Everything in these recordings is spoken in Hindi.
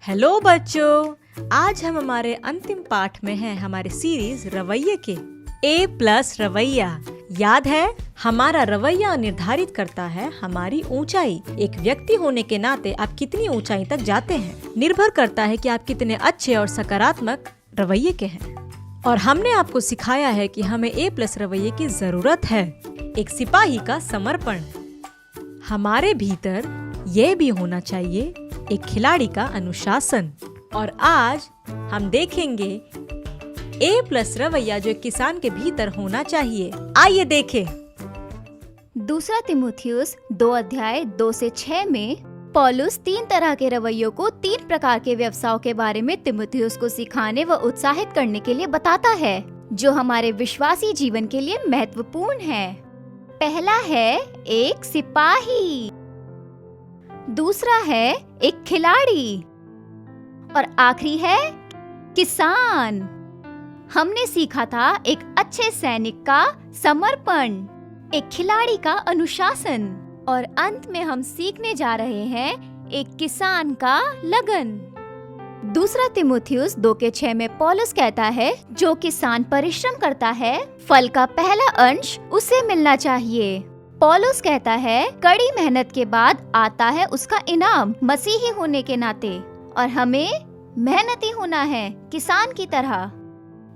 हेलो बच्चों, आज हम हमारे अंतिम पाठ में हैं हमारे सीरीज रवैये के। A+ रवैया। याद है, हमारा रवैया निर्धारित करता है हमारी ऊंचाई। एक व्यक्ति होने के नाते आप कितनी ऊंचाई तक जाते हैं निर्भर करता है कि आप कितने अच्छे और सकारात्मक रवैये के हैं। और हमने आपको सिखाया है कि हमें A+ रवैये की जरूरत है। एक सिपाही का समर्पण। हमारे भीतर ये भी होना चाहिए एक खिलाड़ी का अनुशासन। और आज हम देखेंगे A+ रवैया जो एक किसान के भीतर होना चाहिए। आइए देखें। दूसरा तीमुथियुस 2 अध्याय 2 से 6 में पौलुस 3 तरह के रवैयों को 3 प्रकार के व्यवसायों के बारे में तीमुथियुस को सिखाने व उत्साहित करने के लिए बताता है, जो हमारे विश्वासी जीवन के लिए महत्वपूर्ण है। पहला है एक सिपाही, दूसरा है एक खिलाड़ी और आखिरी है किसान। हमने सीखा था एक अच्छे सैनिक का समर्पण, एक खिलाड़ी का अनुशासन और अंत में हम सीखने जा रहे हैं एक किसान का लगन। दूसरा तीमुथियुस 2:6 में पौलुस कहता है, जो किसान परिश्रम करता है फल का पहला अंश उसे मिलना चाहिए। पौलुस कहता है, कड़ी मेहनत के बाद आता है उसका इनाम मसीही होने के नाते, और हमें मेहनती होना है किसान की तरह।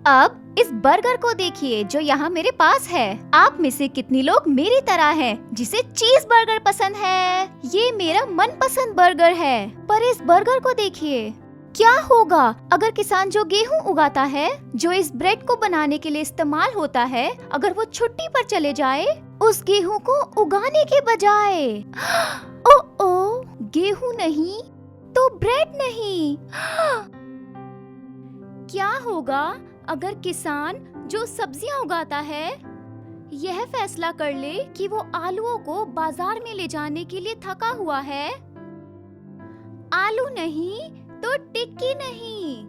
अब इस बर्गर को देखिए जो यहाँ मेरे पास है। आप में से कितनी लोग मेरी तरह हैं जिसे चीज बर्गर पसंद है? ये मेरा मनपसंद बर्गर है। पर इस बर्गर को देखिए, क्या होगा अगर किसान जो गेहूं उगाता है, जो इस ब्रेड को बनाने के लिए इस्तेमाल होता है, अगर वो छुट्टी पर चले जाए उस गेहूं को उगाने के बजाय? ओ, गेहूं नहीं तो ब्रेड नहीं। क्या होगा अगर किसान जो सब्जियां उगाता है यह फैसला कर ले कि वो आलूओं को बाजार में ले जाने के लिए थका हुआ है? आलू नहीं तो टिक्की नहीं।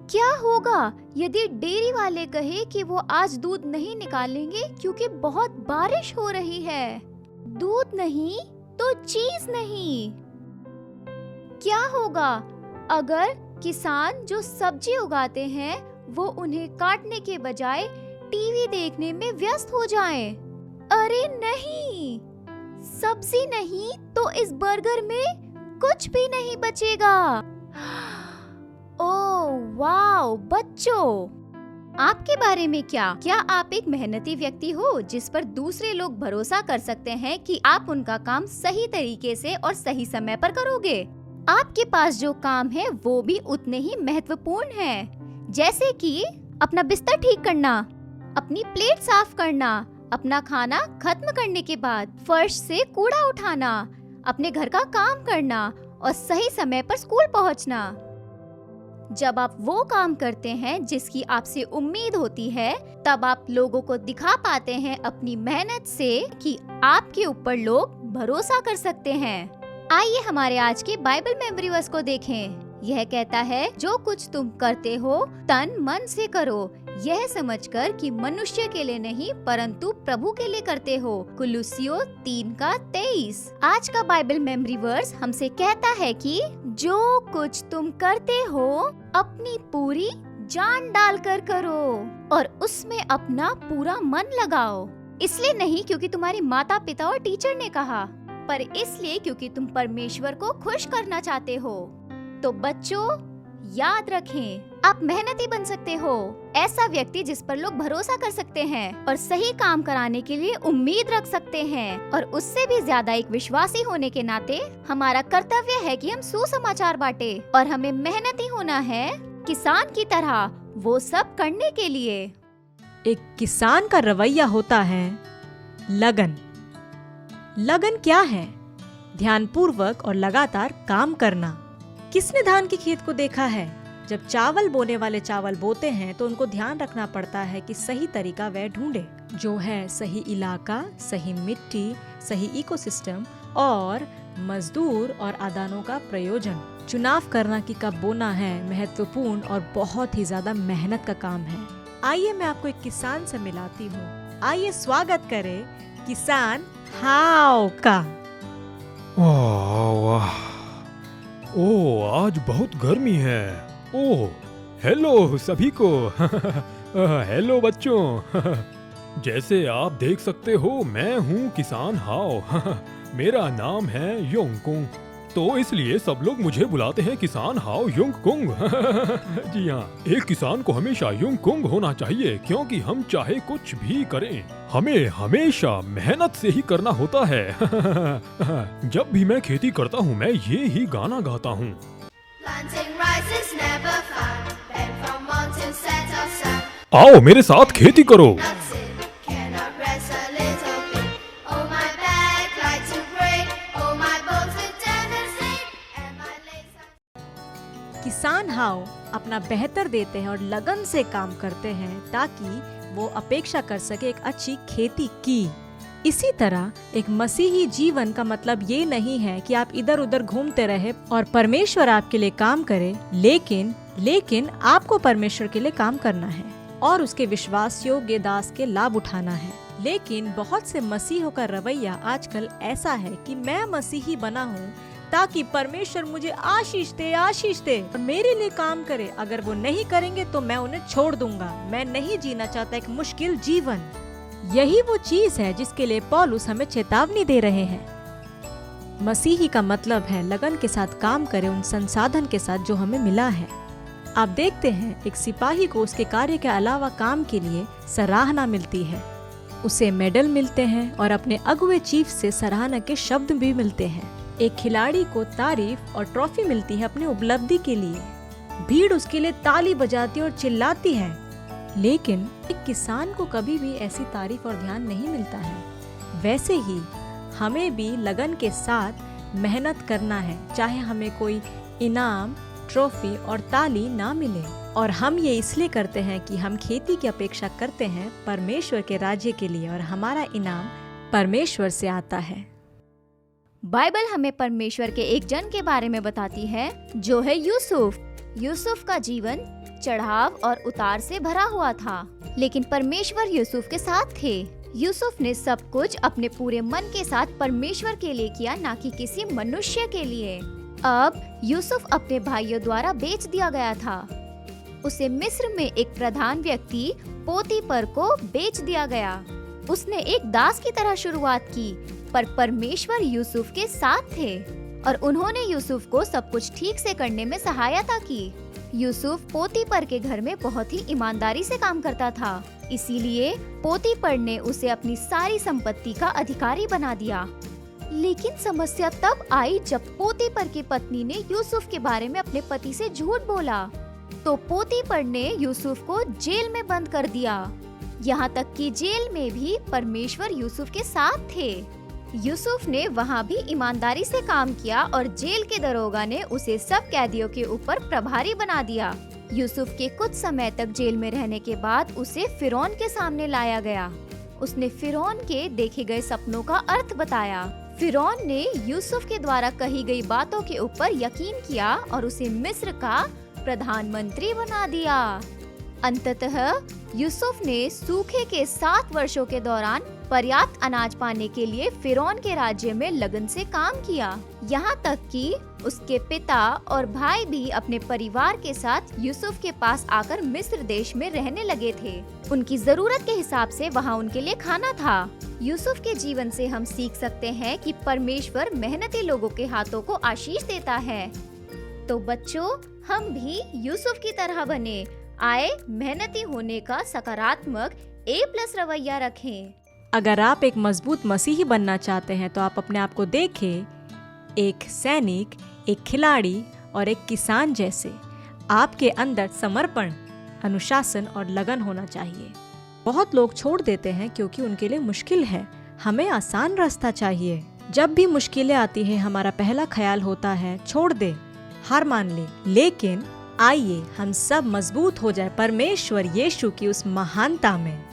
क्या होगा यदि डेयरी वाले कहे कि वो आज दूध नहीं निकालेंगे क्योंकि बहुत बारिश हो रही है? दूध नहीं तो चीज नहीं। क्या होगा अगर किसान जो सब्जी उगाते हैं वो उन्हें काटने के बजाय टीवी देखने में व्यस्त हो जाएं? अरे नहीं, सब्जी नहीं तो इस बर्गर में कुछ भी नहीं बचेगा। ओह वाओ बच्चों, आपके बारे में क्या आप एक मेहनती व्यक्ति हो जिस पर दूसरे लोग भरोसा कर सकते हैं कि आप उनका काम सही तरीके से और सही समय पर करोगे? आपके पास जो काम है वो भी उतने ही महत्वपूर्ण हैं, जैसे कि अपना बिस्तर ठीक करना, अपनी प्लेट साफ करना, अपना खाना खत्म करने के बाद फर्श से कूड़ा उठाना, अपने घर का काम करना और सही समय पर स्कूल पहुंचना। जब आप वो काम करते हैं जिसकी आपसे उम्मीद होती है, तब आप लोगों को दिखा पाते हैं अपनी मेहनत से कि आपके ऊपर लोग भरोसा कर सकते हैं। आइए हमारे आज के बाइबल मेमोरी वर्स को देखें। यह कहता है, जो कुछ तुम करते हो तन मन से करो, यह समझकर कि मनुष्य के लिए नहीं परंतु प्रभु के लिए करते हो। कुलुस्सियों 3:23। आज का बाइबल मेमोरी वर्स हमसे कहता है कि जो कुछ तुम करते हो अपनी पूरी जान डालकर करो और उसमें अपना पूरा मन लगाओ। इसलिए नहीं क्योंकि तुम्हारी माता पिता और टीचर ने कहा, पर इसलिए क्योंकि तुम परमेश्वर को खुश करना चाहते हो। तो बच्चों याद रखें, आप मेहनती बन सकते हो, ऐसा व्यक्ति जिस पर लोग भरोसा कर सकते हैं और सही काम कराने के लिए उम्मीद रख सकते हैं। और उससे भी ज्यादा एक विश्वासी होने के नाते हमारा कर्तव्य है कि हम सुसमाचार बांटे और हमें मेहनती होना है किसान की तरह वो सब करने के लिए। एक किसान का रवैया होता है लगन। लगन क्या है? ध्यानपूर्वक और लगातार काम करना। किसने धान की खेत को देखा है? जब चावल बोने वाले चावल बोते हैं तो उनको ध्यान रखना पड़ता है कि सही तरीका वह ढूंढे, जो है सही इलाका, सही मिट्टी, सही इकोसिस्टम और मजदूर और आदानों का प्रयोजन। चुनाव करना कि कब बोना है महत्वपूर्ण और बहुत ही ज्यादा मेहनत का काम है। आइए मैं आपको एक किसान से मिलाती हूँ। आइए स्वागत करें किसान हाव का। वाह, ओह, आज बहुत गर्मी है। ओह, हेलो सभी को। हेलो बच्चों। जैसे आप देख सकते हो, मैं हूँ किसान हाओ। मेरा नाम है योंगकुंग, तो इसलिए सब लोग मुझे बुलाते हैं किसान हाओ योंगकुंग। जी हाँ, एक किसान को हमेशा योंगकुंग होना चाहिए, क्योंकि हम चाहे कुछ भी करें, हमें हमेशा मेहनत से ही करना होता है। जब भी मैं खेती करता हूँ, मैं ये ही गाना गाता हूँ। आओ मेरे साथ खेती करो। किसान हाओ अपना बेहतर देते हैं और लगन से काम करते हैं ताकि वो अपेक्षा कर सके एक अच्छी खेती की। इसी तरह एक मसीही जीवन का मतलब ये नहीं है कि आप इधर उधर घूमते रहे और परमेश्वर आपके लिए काम करे, लेकिन आपको परमेश्वर के लिए काम करना है और उसके विश्वास योग्य दास के लाभ उठाना है। लेकिन बहुत से मसीहों का रवैया आजकल ऐसा है कि मैं मसीही बना हूँ ताकि परमेश्वर मुझे आशीष दे और मेरे लिए काम करे। अगर वो नहीं करेंगे तो मैं उन्हें छोड़ दूंगा। मैं नहीं जीना चाहता एक मुश्किल जीवन। यही वो चीज है जिसके लिए पौलुस हमें चेतावनी दे रहे हैं। मसीही का मतलब है लगन के साथ काम करे उन संसाधन के साथ जो हमें मिला है। आप देखते हैं, एक सिपाही को उसके कार्य के अलावा काम के लिए सराहना मिलती है, उसे मेडल मिलते हैं और अपने अगुए चीफ से सराहना के शब्द भी मिलते हैं। एक खिलाड़ी को तारीफ और ट्रॉफी मिलती है अपनी उपलब्धि के लिए। भीड़ उसके लिए ताली बजाती और चिल्लाती है, लेकिन एक किसान को कभी भी ऐसी तारीफ और ध्यान नहीं मिलता है। वैसे ही हमें भी लगन के साथ मेहनत करना है, चाहे हमें कोई इनाम, ट्रॉफी और ताली ना मिले। और हम ये इसलिए करते हैं कि हम खेती की अपेक्षा करते हैं परमेश्वर के राज्य के लिए, और हमारा इनाम परमेश्वर से आता है। बाइबल हमें परमेश्वर के एक जन के बारे में बताती है जो है यूसुफ। यूसुफ का जीवन चढ़ाव और उतार से भरा हुआ था, लेकिन परमेश्वर यूसुफ के साथ थे। यूसुफ ने सब कुछ अपने पूरे मन के साथ परमेश्वर के लिए किया, ना कि किसी मनुष्य के लिए। अब यूसुफ अपने भाइयों द्वारा बेच दिया गया था। उसे मिस्र में एक प्रधान व्यक्ति पोतीपर को बेच दिया गया। उसने एक दास की तरह शुरुआत की, पर परमेश्वर यूसुफ के साथ थे और उन्होंने यूसुफ को सब कुछ ठीक से करने में सहायता की। यूसुफ पोतीपर के घर में बहुत ही ईमानदारी से काम करता था, इसीलिए पोतीपर ने उसे अपनी सारी संपत्ति का अधिकारी बना दिया। लेकिन समस्या तब आई जब पोतीपर की पत्नी ने यूसुफ के बारे में अपने पति से झूठ बोला, तो पोतीपर ने यूसुफ को जेल में बंद कर दिया। यहाँ तक कि जेल में भी परमेश्वर यूसुफ के साथ थे। यूसुफ ने वहाँ भी ईमानदारी से काम किया और जेल के दरोगा ने उसे सब कैदियों के ऊपर प्रभारी बना दिया। यूसुफ के कुछ समय तक जेल में रहने के बाद उसे फिरौन के सामने लाया गया। उसने फिरौन के देखे गए सपनों का अर्थ बताया। फिरौन ने यूसुफ के द्वारा कही गई बातों के ऊपर यकीन किया और उसे मिस्र का प्रधानमंत्री बना दिया। अंततः यूसुफ ने सूखे के 7 वर्षों के दौरान पर्याप्त अनाज पाने के लिए फिरौन के राज्य में लगन से काम किया। यहाँ तक कि उसके पिता और भाई भी अपने परिवार के साथ यूसुफ के पास आकर मिस्र देश में रहने लगे थे। उनकी जरूरत के हिसाब से वहाँ उनके लिए खाना था। यूसुफ के जीवन से हम सीख सकते हैं कि परमेश्वर मेहनती लोगों के हाथों को आशीष देता है। तो बच्चों, हम भी यूसुफ की तरह बने। आए मेहनती होने का सकारात्मक A+ रवैया रखें। अगर आप एक मजबूत मसीही बनना चाहते हैं तो आप अपने आप को देखें एक सैनिक, एक खिलाड़ी और एक किसान जैसे। आपके अंदर समर्पण, अनुशासन और लगन होना चाहिए। बहुत लोग छोड़ देते हैं क्योंकि उनके लिए मुश्किल है। हमें आसान रास्ता चाहिए। जब भी मुश्किलें आती हैं, हमारा पहला ख्याल होता है छोड़ दे, हार मान ले। लेकिन आइए हम सब मजबूत हो जाए परमेश्वर यीशु की उस महानता में।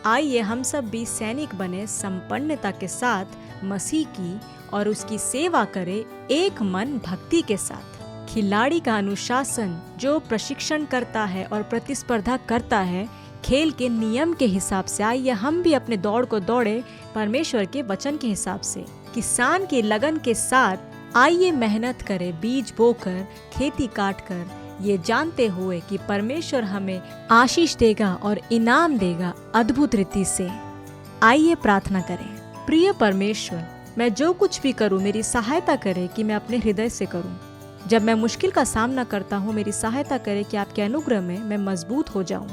आइए हम सब भी सैनिक बने, संपन्नता के साथ मसीह की और उसकी सेवा करे, एक मन भक्ति के साथ। खिलाड़ी का अनुशासन जो प्रशिक्षण करता है और प्रतिस्पर्धा करता है खेल के नियम के हिसाब से। आइए हम भी अपने दौड़ को दौड़े परमेश्वर के वचन के हिसाब से। किसान की लगन के साथ आइए मेहनत करें बीज बोकर, खेती काट कर, ये जानते हुए कि परमेश्वर हमें आशीष देगा और इनाम देगा अद्भुत रीति से। आइए प्रार्थना करें। प्रिय परमेश्वर, मैं जो कुछ भी करूं मेरी सहायता करे कि मैं अपने हृदय से करूं। जब मैं मुश्किल का सामना करता हूं, मेरी सहायता करे कि आपके अनुग्रह में मैं मजबूत हो जाऊं।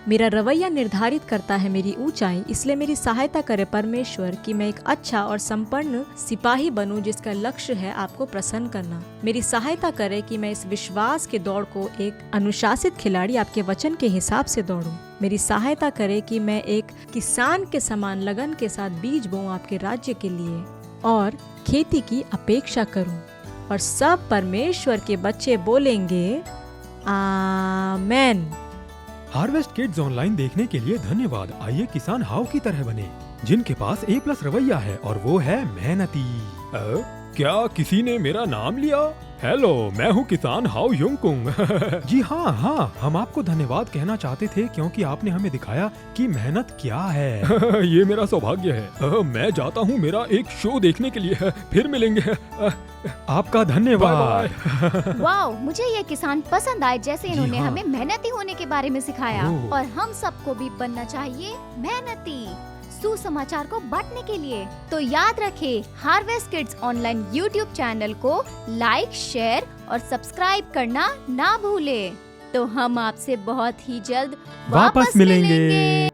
मेरा रवैया निर्धारित करता है मेरी ऊंचाई, इसलिए मेरी सहायता करे परमेश्वर कि मैं एक अच्छा और संपन्न सिपाही बनूं जिसका लक्ष्य है आपको प्रसन्न करना। मेरी सहायता करे कि मैं इस विश्वास के दौड़ को एक अनुशासित खिलाड़ी आपके वचन के हिसाब से दौड़ूं। मेरी सहायता करे कि मैं एक किसान के समान लगन के साथ बीज बोऊं आपके राज्य के लिए और खेती की अपेक्षा करूं। और सब परमेश्वर के बच्चे बोलेंगे आमेन। हार्वेस्ट किड्स ऑनलाइन देखने के लिए धन्यवाद। आइए किसान हाव की तरह बने, जिनके पास A+ रवैया है और वो है मेहनती। क्या किसी ने मेरा नाम लिया? हेलो, मैं हूँ किसान हाव युंगकुंग। जी हाँ, हम आपको धन्यवाद कहना चाहते थे क्योंकि आपने हमें दिखाया कि मेहनत क्या है। ये मेरा सौभाग्य है। मैं जाता हूँ मेरा एक शो देखने के लिए। फिर मिलेंगे। आपका धन्यवाद। वाओ, मुझे ये किसान पसंद आए जैसे इन्होंने हाँ। हमें मेहनती होने के बारे में सिखाया। ओह। और हम सबको भी बनना चाहिए मेहनती, सुसमाचार को बांटने के लिए। तो याद रखें, harvest kids online YouTube channel को लाइक, शेयर और सब्सक्राइब करना ना भूले। तो हम आपसे बहुत ही जल्द वापस मिलेंगे।